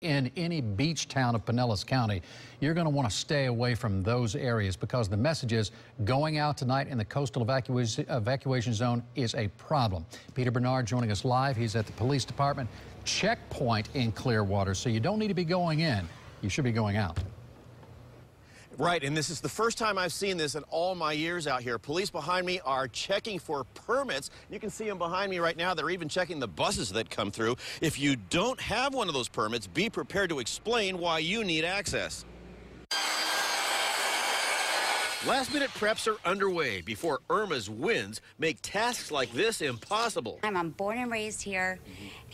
In any beach town of Pinellas County, you're going to want to stay away from those areas because the message is going out tonight in the coastal evacuation zone is a problem. Peter Bernard joining us live. He's at the police department checkpoint in Clearwater, so you don't need to be going in. You should be going out. Right, and this is the first time I've seen this in all my years out here. Police behind me are checking for permits. You can see them behind me right now. They're even checking the buses that come through. If you don't have one of those permits, be prepared to explain why you need access. Last-minute preps are underway before Irma's winds make tasks like this impossible. I'm born and raised here,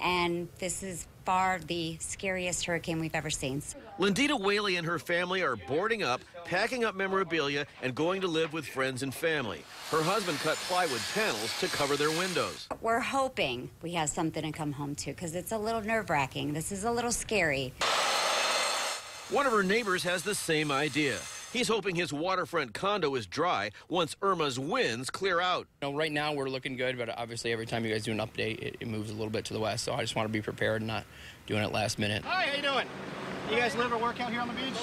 and this is far the scariest hurricane we've ever seen. Lindita Whaley and her family are boarding up, packing up memorabilia, and going to live with friends and family. Her husband cut plywood panels to cover their windows. We're hoping we have something to come home to, because it's a little nerve-wracking. This is a little scary. One of her neighbors has the same idea. He's hoping his waterfront condo is dry once Irma's winds clear out. Right now we're looking good, but obviously every time you guys do an update, it moves a little bit to the west. So I just want to be prepared and not doing it last minute. Hi, how you doing? You guys live or work out here on the beach?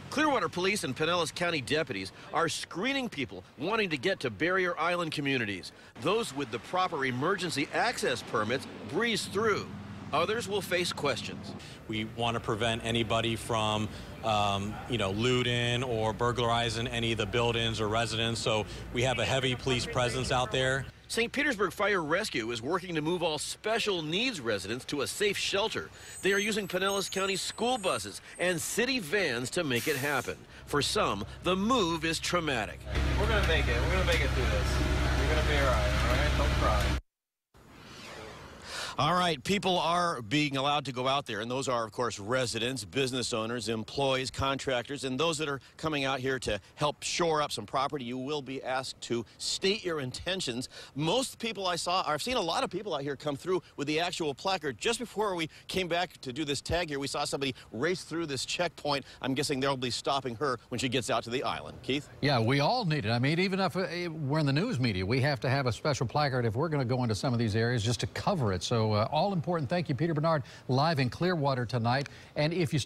Clearwater Police and Pinellas County deputies are screening people wanting to get to barrier island communities. Those with the proper emergency access permits breeze through. Others will face questions. We want to prevent anybody from, looting or burglarizing any of the buildings or residents, so we have a heavy police presence out there. St. Petersburg Fire Rescue is working to move all special needs residents to a safe shelter. They are using Pinellas County school buses and city vans to make it happen. For some, the move is traumatic. We're going to make it. We're going to make it through this. You're going to be all right? Don't cry. All right, people are being allowed to go out there, and those are, of course, residents, business owners, employees, contractors, and those that are coming out here to help shore up some property. You will be asked to state your intentions. Most people I've seen a lot of people out here come through with the actual placard. Just before we came back to do this tag here, we saw somebody race through this checkpoint. I'm guessing they'll be stopping her when she gets out to the island. Keith? Yeah, we all need it. I mean, even if we're in the news media, we have to have a special placard if we're going to go into some of these areas just to cover it. So all important. Thank you, Peter Bernard, live in Clearwater tonight. And if you still